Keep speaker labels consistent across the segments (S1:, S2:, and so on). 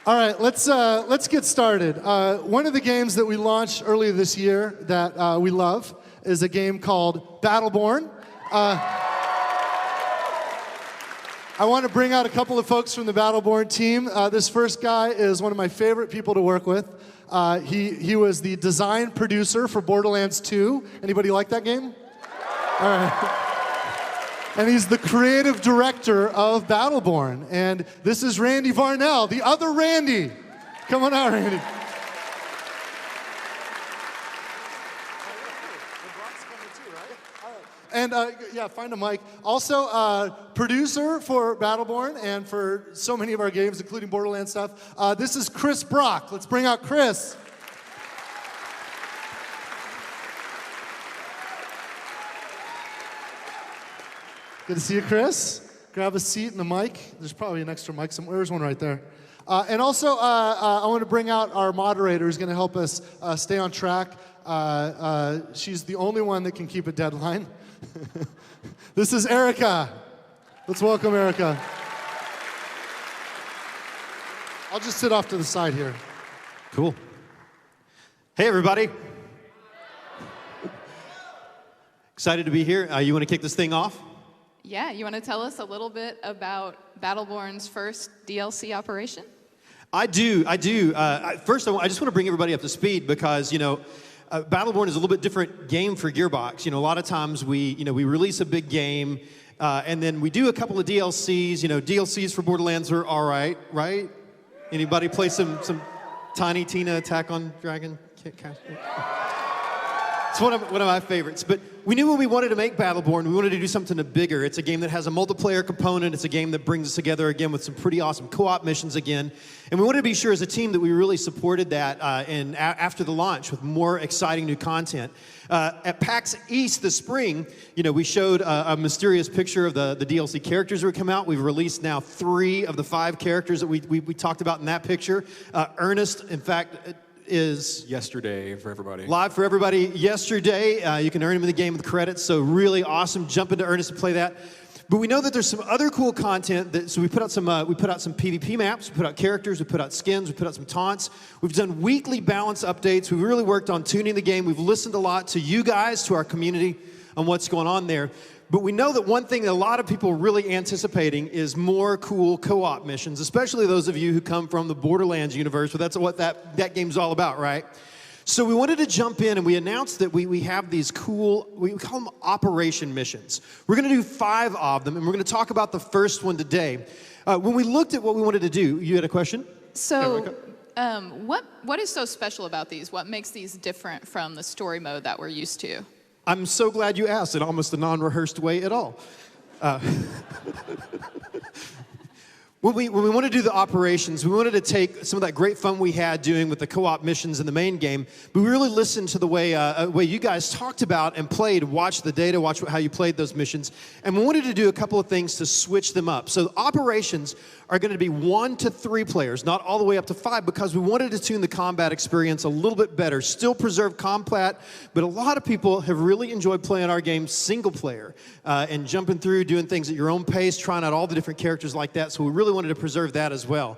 S1: All right, let's get started. One of the games that we launched earlier this year that we love is a game called Battleborn. I want to bring out a couple of folks from the Battleborn team. This first guy is one of my favorite people to work with. He was the design producer for Borderlands 2. Anybody like that game? All right. And he's the creative director of Battleborn. And this is Randy Varnell, the other Randy. Come on out, Randy. And yeah, find a mic. Also, producer for Battleborn and for so many of our games, including Borderlands stuff. This is Chris Brock. Let's bring out Chris. Good to see you, Chris. Grab a seat and a mic. There's probably an extra mic somewhere. There's one right there. And also, I want to bring out our moderator who's going to help us stay on track. She's the only one that can keep a deadline. This is Erica. Let's welcome Erica. I'll just sit off to the side here.
S2: Cool. Hey, everybody. Excited to be here. You want to kick this thing off?
S3: Yeah, you want to tell us a little bit about Battleborn's first DLC operation?
S2: I do. First, I just want to bring everybody up to speed because, you know, Battleborn is a little bit different game for Gearbox. You know, a lot of times we release a big game, and then we do a couple of DLCs. You know, DLCs for Borderlands are all right, right? Anybody play some Tiny Tina Attack on Dragon? It's one of my favorites. But we knew when we wanted to make Battleborn, we wanted to do something bigger. It's a game that has a multiplayer component. It's a game that brings us together again with some pretty awesome co-op missions again. And we wanted to be sure as a team that we really supported that after the launch with more exciting new content. At PAX East this spring, you know, we showed a mysterious picture of the DLC characters that would come out. We've released now 3 of the 5 characters that we talked about in that picture. Ernest, in fact, is
S4: yesterday for everybody.
S2: Live for everybody yesterday. You can earn him in the game with credits, so really awesome. Jump into Ernest and play that. But we know that there's some other cool content. So we put out some PvP maps. We put out characters. We put out skins. We put out some taunts. We've done weekly balance updates. We've really worked on tuning the game. We've listened a lot to you guys, to our community, on what's going on there. But we know that one thing that a lot of people are really anticipating is more cool co-op missions, especially those of you who come from the Borderlands universe, but that's what that game's all about, right? So we wanted to jump in and we announced that we have these cool, we call them operation missions. We're going to do 5 of them, and we're going to talk about the first one today. When we looked at what we wanted to do, you had a question?
S3: So what is so special about these? What makes these different from the story mode that we're used to?
S2: I'm so glad you asked in almost a non-rehearsed way at all. When we want to do the operations, we wanted to take some of that great fun we had doing with the co-op missions in the main game, but we really listened to the way you guys talked about and played, watched the data, watched how you played those missions, and we wanted to do a couple of things to switch them up. So the operations are going to be 1 to 3 players, not all the way up to 5, because we wanted to tune the combat experience a little bit better, still preserve combat, but a lot of people have really enjoyed playing our game single player and jumping through, doing things at your own pace, trying out all the different characters like that, so we really wanted to preserve that as well.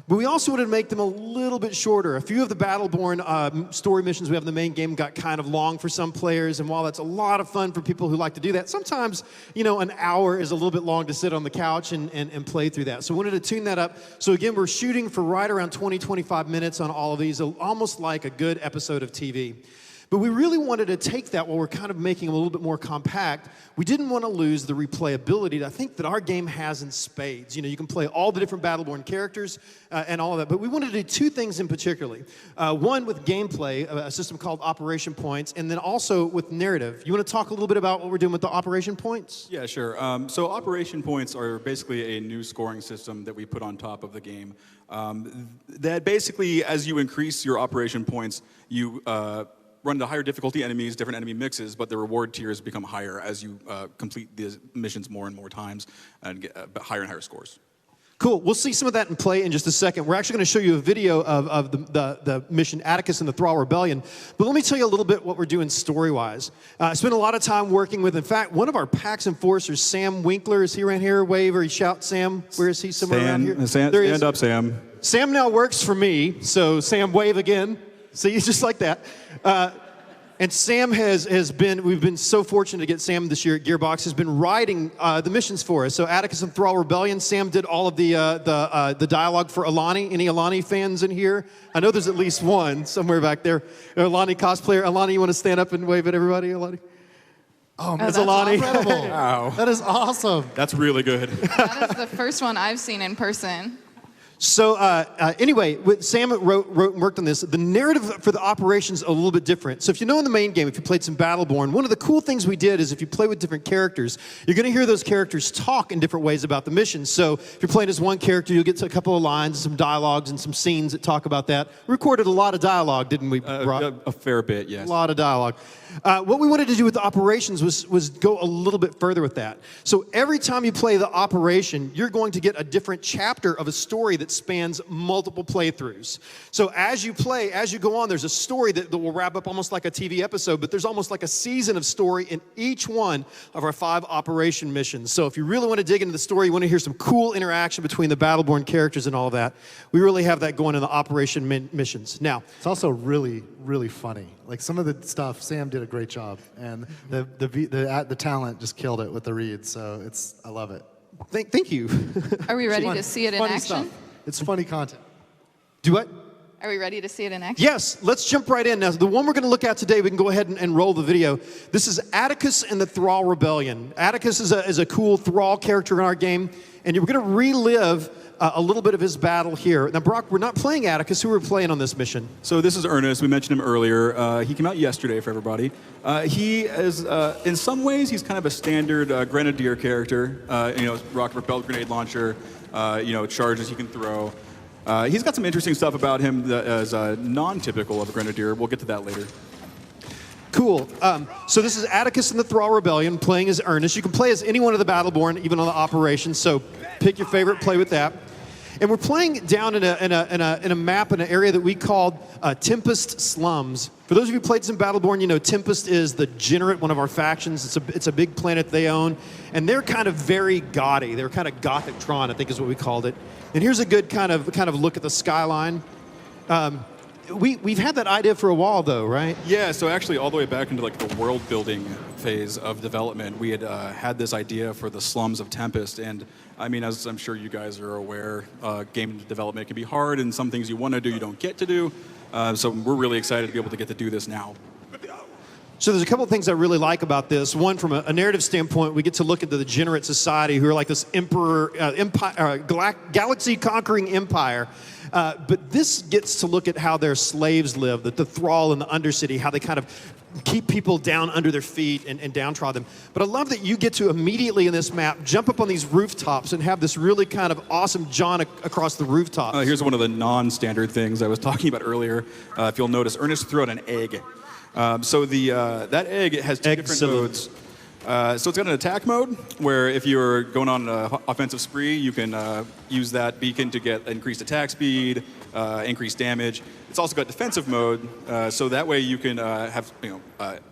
S2: But we also wanted to make them a little bit shorter. A few of the Battleborn story missions we have in the main game got kind of long for some players, and while that's a lot of fun for people who like to do that, sometimes, you know, an hour is a little bit long to sit on the couch and play through that. So we wanted to tune that up. So again, we're shooting for right around 20-25 minutes on all of these, almost like a good episode of TV. But we really wanted to take that while we're kind of making them a little bit more compact. We didn't want to lose the replayability that I think that our game has in spades. You know, you can play all the different Battleborn characters and all of that. But we wanted to do 2 things in particular. One with gameplay, a system called Operation Points, and then also with narrative. You want to talk a little bit about what we're doing with the Operation Points?
S4: Yeah, sure. So Operation Points are basically a new scoring system that we put on top of the game. That basically, as you increase your Operation Points, you run into higher difficulty enemies, different enemy mixes, but the reward tiers become higher as you complete the missions more and more times and get higher and higher scores.
S2: Cool. We'll see some of that in play in just a second. We're actually going to show you a video of the mission Attacus and the Thrall Rebellion. But let me tell you a little bit what we're doing story-wise. I spent a lot of time working with, in fact, one of our PAX enforcers, Sam Winkler. Is he around here? Wave or he shout, Sam. Where is he? Somewhere around here?
S4: Stand up, Sam.
S2: Sam now works for me, so Sam, wave again. See, just like that. And Sam we've been so fortunate to get Sam this year at Gearbox, has been writing the missions for us. So Attacus and Thrall Rebellion, Sam did all of the dialogue for Alani. Any Alani fans in here? I know there's at least one somewhere back there. Alani cosplayer. Alani, you want to stand up and wave at everybody, Alani?
S1: Oh, man,
S2: That's
S1: that's
S2: Alani.
S1: incredible.
S4: Wow.
S1: That is awesome.
S4: That's really good.
S3: That is the first one I've seen in person.
S2: So anyway, Sam wrote and worked on this. The narrative for the operation's a little bit different. So if you know in the main game, if you played some Battleborn, one of the cool things we did is if you play with different characters, you're going to hear those characters talk in different ways about the mission. So if you're playing as one character, you'll get to a couple of lines, some dialogues, and some scenes that talk about that. We recorded a lot of dialogue, didn't we, Brock?
S4: A fair bit, yes.
S2: A lot of dialogue. What we wanted to do with the operations was go a little bit further with that. So every time you play the operation, you're going to get a different chapter of a story that spans multiple playthroughs. So as you play, as you go on, there's a story that will wrap up almost like a TV episode, but there's almost like a season of story in each one of our 5 operation missions. So if you really want to dig into the story, you want to hear some cool interaction between the Battleborn characters and all of that, we really have that going in the operation missions. Now,
S1: It's also really, really funny. Like some of the stuff, Sam did a great job, and the talent just killed it with the reads. So I love it.
S2: thank you.
S3: Are we ready
S1: Fun-
S3: to see it in
S1: funny
S3: action?
S1: stuff. It's funny content.
S2: Do what?
S3: Are we ready to see it in action?
S2: Yes, let's jump right in. Now, the one we're going to look at today, we can go ahead and roll the video. This is Attacus and the Thrall Rebellion. Atticus is a cool Thrall character in our game, and we're going to relive a little bit of his battle here. Now, Brock, we're not playing Atticus. Who are we playing on this mission?
S4: So this is Ernest. We mentioned him earlier. He came out yesterday for everybody. He is, in some ways, he's kind of a standard grenadier character. Rocket propelled grenade launcher. Charges he can throw. He's got some interesting stuff about him that is non-typical of a grenadier. We'll get to that later.
S2: Cool. So this is Attacus and the Thrall Rebellion, playing as Ernest. You can play as any one of the Battleborn, even on the operations. So pick your favorite, play with that. And we're playing down in a map in an area that we called Tempest Slums. For those of you who played some Battleborn, you know Tempest is the Degenerate, one of our factions. It's a big planet they own, and they're kind of very gaudy. They're kind of Gothic Tron, I think is what we called it. And here's a good kind of look at the skyline. We've had that idea for a while, though, right?
S4: Yeah, so actually all the way back into like the world building phase of development, we had had this idea for the slums of Tempest. And I mean, as I'm sure you guys are aware, game development can be hard, and some things you want to do, you don't get to do. So we're really excited to be able to get to do this now.
S2: So there's a couple of things I really like about this. One, from a narrative standpoint, we get to look at the degenerate society who are like this galaxy-conquering empire. But this gets to look at how their slaves live, the thrall in the Undercity, how they kind of keep people down under their feet and downtrodden them. But I love that you get to immediately in this map jump up on these rooftops and have this really kind of awesome jaunt across the rooftops.
S4: Here's one of the non-standard things I was talking about earlier. If you'll notice, Ernest threw out an egg. So that egg has two different modes. So it's got an attack mode, where if you're going on an offensive spree, you can use that beacon to get increased attack speed, increased damage. It's also got defensive mode, so that way you can have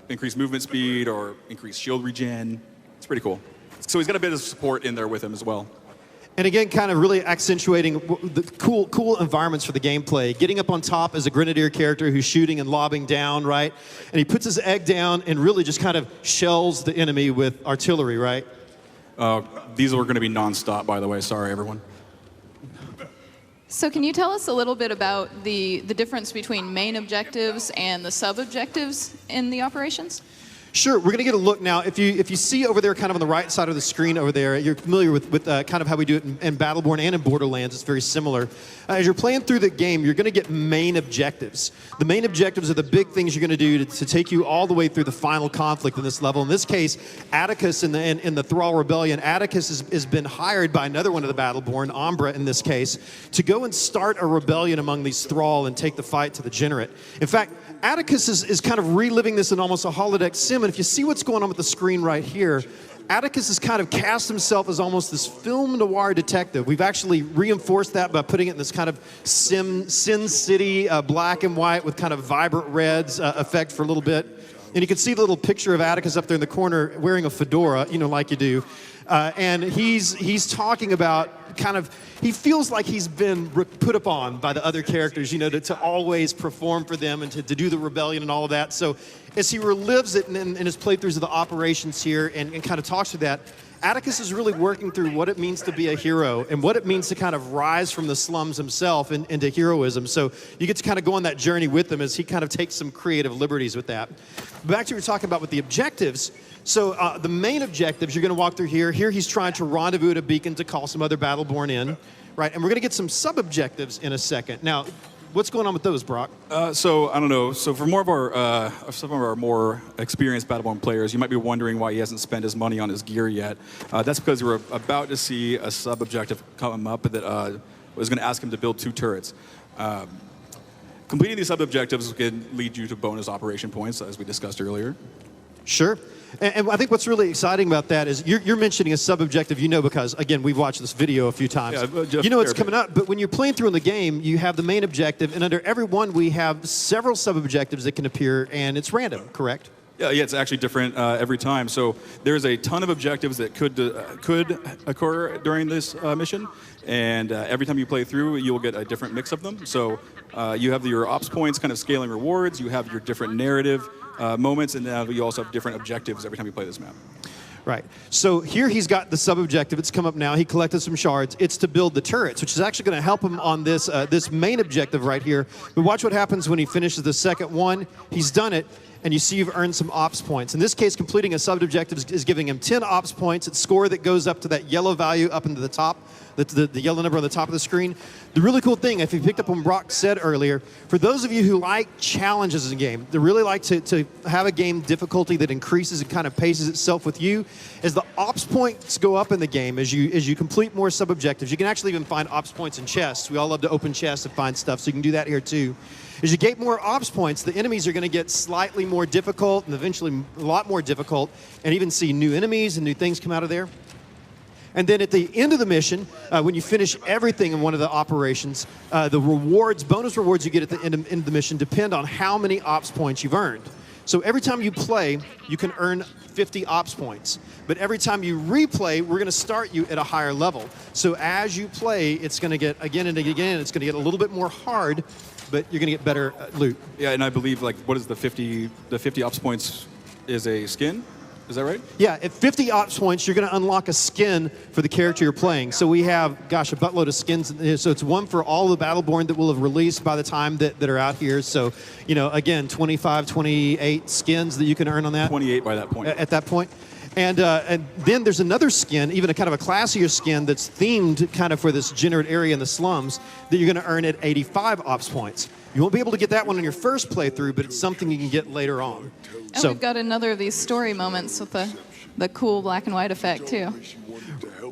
S4: increased movement speed or increased shield regen. It's pretty cool. So he's got a bit of support in there with him as well.
S2: And again, kind of really accentuating the cool environments for the gameplay. Getting up on top as a grenadier character who's shooting and lobbing down, right? And he puts his egg down and really just kind of shells the enemy with artillery, right?
S4: These are going to be non-stop, by the way. Sorry, everyone.
S3: So can you tell us a little bit about the difference between main objectives and the sub-objectives in the operations?
S2: Sure, we're going to get a look now. If you see over there, kind of on the right side of the screen over there, you're familiar with kind of how we do it in Battleborn and in Borderlands. It's very similar. As you're playing through the game, you're going to get main objectives. The main objectives are the big things you're going to do to take you all the way through the final conflict in this level. In this case, Atticus in the Thrall Rebellion, Atticus has been hired by another one of the Battleborn, Umbra in this case, to go and start a rebellion among these Thrall and take the fight to the Degenerate. In fact, Atticus is kind of reliving this in almost a holodeck sim, and if you see what's going on with the screen right here, Atticus has kind of cast himself as almost this film noir detective. We've actually reinforced that by putting it in this kind of Sin City black and white with kind of vibrant reds effect for a little bit. And you can see the little picture of Atticus up there in the corner wearing a fedora, like you do. And he's talking about kind of, he feels like he's been put upon by the other characters, you know, to always perform for them and to do the rebellion and all of that. So as he relives it in his playthroughs of the operations here and kind of talks through that, Attacus is really working through what it means to be a hero and what it means to kind of rise from the slums himself into heroism. So you get to kind of go on that journey with him as he kind of takes some creative liberties with that. Back to what we were talking about with the objectives. So the main objectives, you're going to walk through here. Here he's trying to rendezvous at a beacon to call some other Battleborn in, right? And we're going to get some sub-objectives in a second. Now, what's going on with those, Brock?
S4: So I don't know. So for more of some of our more experienced Battleborn players, you might be wondering why he hasn't spent his money on his gear yet. That's because we're about to see a sub-objective come up that was going to ask him to build 2 turrets. Completing these sub-objectives can lead you to bonus operation points, as we discussed earlier.
S2: Sure. And I think what's really exciting about that is you're mentioning a sub-objective, you know, because, again, we've watched this video a few times.
S4: Yeah,
S2: you know it's coming up, but when you're playing through in the game, you have the main objective, and under every one, we have several sub-objectives that can appear, and it's random, correct?
S4: Yeah, it's actually different every time. So there's a ton of objectives that could occur during this mission, and every time you play through, you'll get a different mix of them. So you have your ops points kind of scaling rewards, you have your different narrative moments, and now you also have different objectives every time you play this map.
S2: Right. So here he's got the sub-objective. It's come up now. He collected some shards. It's to build the turrets, which is actually going to help him on this this main objective right here. But watch what happens when he finishes the second one. He's done it, and you see you've earned some ops points. In this case, completing a sub-objective is giving him 10 ops points. It's score that goes up to that yellow value up into the top, the yellow number on the top of the screen. The really cool thing, if you picked up what Brock said earlier, for those of you who like challenges in a game, that really like to have a game difficulty that increases and kind of paces itself with you, as the ops points go up in the game, as you complete more sub-objectives, you can actually even find ops points in chests. We all love to open chests and find stuff, so you can do that here too. As you get more ops points, the enemies are going to get slightly more difficult and eventually a lot more difficult, and even see new enemies and new things come out of there. And then at the end of the mission, when you finish everything in one of the operations, the rewards, bonus rewards you get at the end of the mission depend on how many ops points you've earned. So every time you play, you can earn 50 ops points. But every time you replay, we're going to start you at a higher level. So as you play, it's going to get, again and again, it's going to get a little bit more hard, but you're going to get better loot.
S4: Yeah, and I believe, like, what is the 50 ops points is a skin? Is that right?
S2: Yeah, at 50 ops points, you're going to unlock a skin for the character you're playing. So we have, gosh, a buttload of skins. So it's one for all the Battleborn that will have released by the time that are out here. So, you know, again, 25, 28 skins that you can earn on that.
S4: 28 by that point.
S2: At that point. And then there's another skin, even a kind of a classier skin that's themed kind of for this gendered area in the slums that you're going to earn at 85 ops points. You won't be able to get that one on your first playthrough, but it's something you can get later on.
S3: And we've got another of these story moments with the cool black and white effect, too.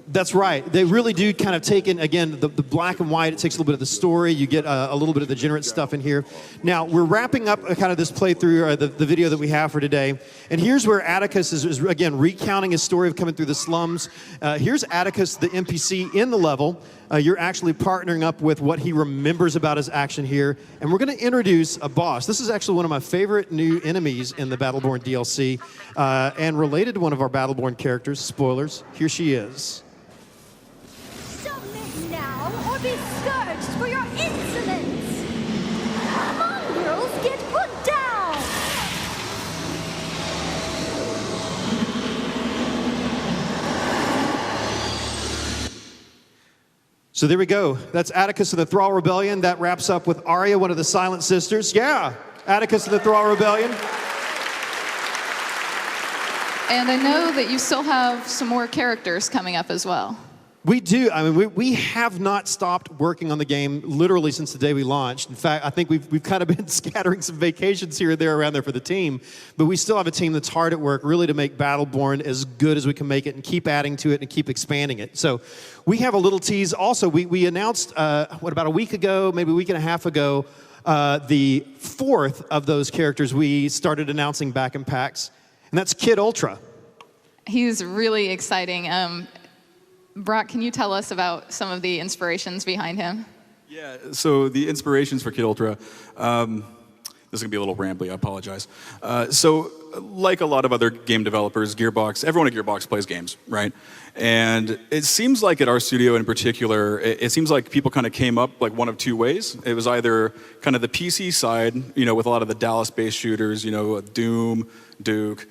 S2: That's right. They really do kind of take in, again, the black and white. It takes a little bit of the story. You get a little bit of the degenerate stuff in here. Now, we're wrapping up kind of this playthrough, the video that we have for today. And here's where Attacus is, again, recounting his story of coming through the slums. Here's Attacus, the NPC in the level. You're actually partnering up with what he remembers about his action here. And we're going to introduce a boss. This is actually one of my favorite new enemies in the Battleborn DLC, and related to one of our Battleborn characters. Spoilers. Here she is.
S5: Submit now or be scourged for your insolence! Mongrels get put down!
S2: So there we go. That's Attacus and the Thrall Rebellion. That wraps up with Arya, one of the Silent Sisters. Yeah, Attacus and the Thrall Rebellion.
S3: And I know that you still have some more characters coming up as well.
S2: We do. I mean, we have not stopped working on the game literally since the day we launched. In fact, I think we've kind of been scattering some vacations here and there around there for the team. But we still have a team that's hard at work really to make Battleborn as good as we can make it and keep adding to it and keep expanding it. So we have a little tease. Also, we announced, about a week ago, maybe a week and a half ago, the fourth of those characters we started announcing back in PAX. And that's Kid Ultra.
S3: He's really exciting. Brock, can you tell us about some of the inspirations behind him?
S4: Yeah, so the inspirations for Kid Ultra, This is going to be a little rambly, I apologize. So, like a lot of other game developers, everyone at Gearbox plays games, right? And it seems like at our studio in particular, it seems like people kind of came up like one of two ways. It was either kind of the PC side, with a lot of the Dallas-based shooters, Doom, Duke,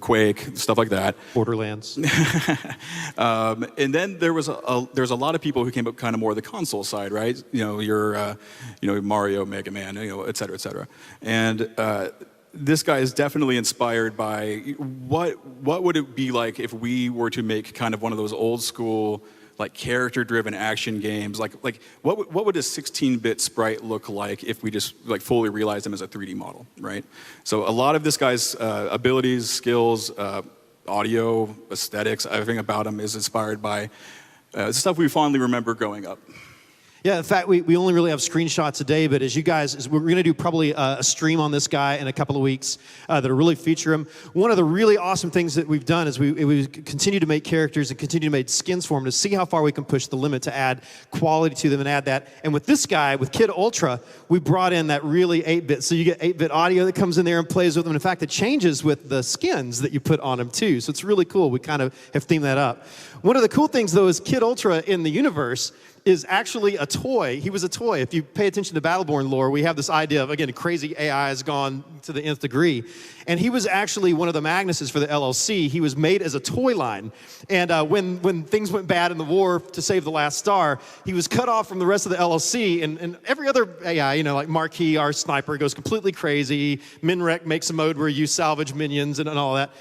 S4: Quake, stuff like that.
S2: Borderlands.
S4: And then there was a lot of people who came up kind of more the console side, right? Your Mario, Mega Man, et cetera, et cetera. And this guy is definitely inspired by what would it be like if we were to make kind of one of those old school like character-driven action games, like what would a 16-bit sprite look like if we just like fully realized them as a 3D model, right? So a lot of this guy's abilities, skills, audio, aesthetics, everything about him is inspired by stuff we fondly remember growing up.
S2: Yeah, in fact, we only really have screenshots a day, but as we're going to do probably a stream on this guy in a couple of weeks that'll really feature him. One of the really awesome things that we've done is we continue to make characters and continue to make skins for them to see how far we can push the limit to add quality to them and add that. And with this guy, with Kid Ultra, we brought in that really 8-bit. So you get 8-bit audio that comes in there and plays with them. In fact, it changes with the skins that you put on them too. So it's really cool. We kind of have themed that up. One of the cool things, though, is Kid Ultra in the universe is actually a toy. He was a toy. If you pay attention to Battleborn lore, we have this idea of, again, crazy AI has gone to the nth degree. And he was actually one of the Magnuses for the LLC. He was made as a toy line. And when things went bad in the war to save the last star, he was cut off from the rest of the LLC. And every other AI, like Marquis, our sniper, goes completely crazy. Minrek makes a mode where you salvage minions and all that.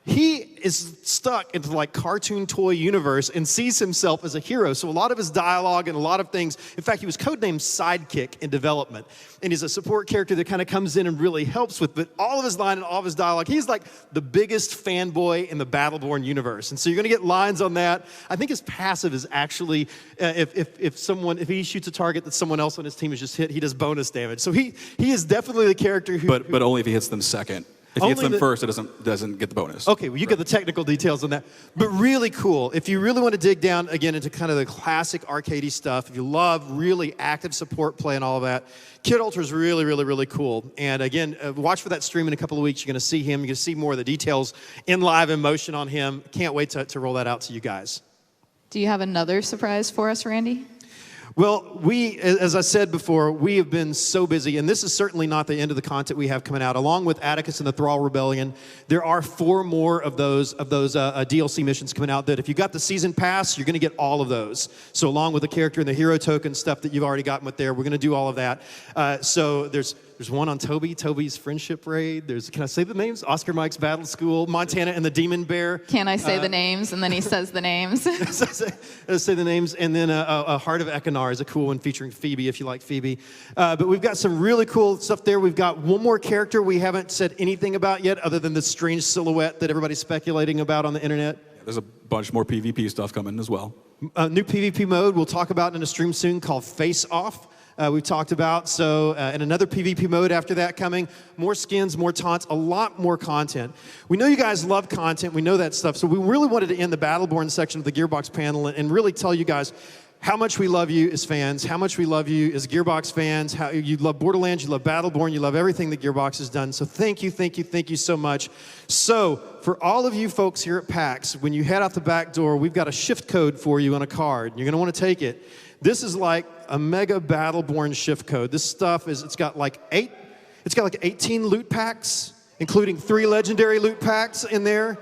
S2: He is stuck into like cartoon toy universe and sees himself as a hero. So a lot of his dialogue and a lot of things, in fact, he was codenamed Sidekick in development. And he's a support character that kind of comes in and really helps with, but all of his line and all of his dialogue, he's like the biggest fanboy in the Battleborn universe. And so you're gonna get lines on that. I think his passive is actually, if he shoots a target that someone else on his team has just hit, he does bonus damage. So he is definitely the character who-
S4: But only if he hits them second. If he hits them first, it doesn't get the bonus.
S2: Okay, well, you get the technical details on that. But really cool. If you really want to dig down, again, into kind of the classic arcadey stuff, if you love really active support play and all of that, Kid Ultra is really, really, really cool. And again, watch for that stream in a couple of weeks. You're going to see him. You're going to see more of the details in live in motion on him. Can't wait to roll that out to you guys.
S3: Do you have another surprise for us, Randy?
S2: Well, as I said before, we have been so busy, and this is certainly not the end of the content we have coming out. Along with Attacus and the Thrall Rebellion, there are 4 more of those DLC missions coming out that if you got the season pass, you're going to get all of those. So along with the character and the hero token stuff that you've already gotten with there, we're going to do all of that. So there's one on Toby's Friendship Raid. Can I say the names? Oscar Mike's Battle School, Montana and the Demon Bear.
S3: Can I say the names? And then he says the names.
S2: say the names. And then a Heart of Ekinar is a cool one featuring Phoebe, if you like Phoebe. But we've got some really cool stuff there. We've got one more character we haven't said anything about yet, other than the strange silhouette that everybody's speculating about on the internet.
S4: There's a bunch more PvP stuff coming as well.
S2: New PvP mode we'll talk about in a stream soon called Face Off. We've talked about, and another PvP mode after that coming. More skins, more taunts, a lot more content. We know you guys love content, we know that stuff, so we really wanted to end the Battleborn section of the Gearbox panel and really tell you guys how much we love you as fans, how much we love you as Gearbox fans, how you love Borderlands, you love Battleborn, you love everything that Gearbox has done. So thank you so much. So for all of you folks here at PAX, when you head out the back door, we've got a shift code for you on a card. You're gonna wanna take it. This is like a mega Battleborn shift code. This stuff it's got like 18 loot packs, including 3 legendary loot packs in there.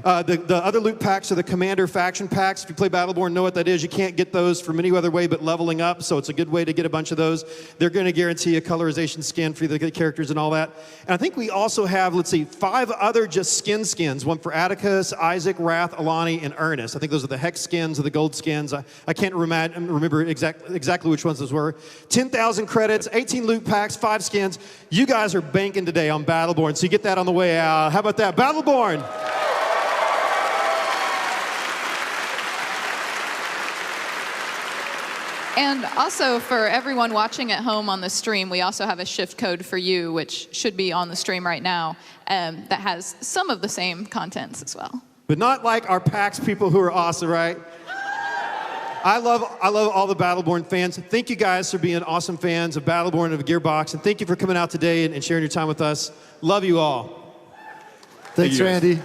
S2: The other loot packs are the Commander faction packs. If you play Battleborn, know what that is. You can't get those from any other way but leveling up, so it's a good way to get a bunch of those. They're going to guarantee a colorization skin for the characters and all that. And I think we also have, 5 other just skins. One for Atticus, Isaac, Wrath, Alani, and Ernest. I think those are the Hex skins or the Gold skins. I can't remember exactly which ones those were. 10,000 credits, 18 loot packs, 5 skins. You guys are banking today on Battleborn, so you get that on the way out. How about that? Battleborn!
S3: And also for everyone watching at home on the stream, we also have a shift code for you, which should be on the stream right now, that has some of the same contents as well.
S2: But not like our PAX people who are awesome, right? I love all the Battleborn fans. Thank you guys for being awesome fans of Battleborn and of Gearbox, and thank you for coming out today and sharing your time with us. Love you all.
S1: Thanks,
S4: you guys.
S1: Randy.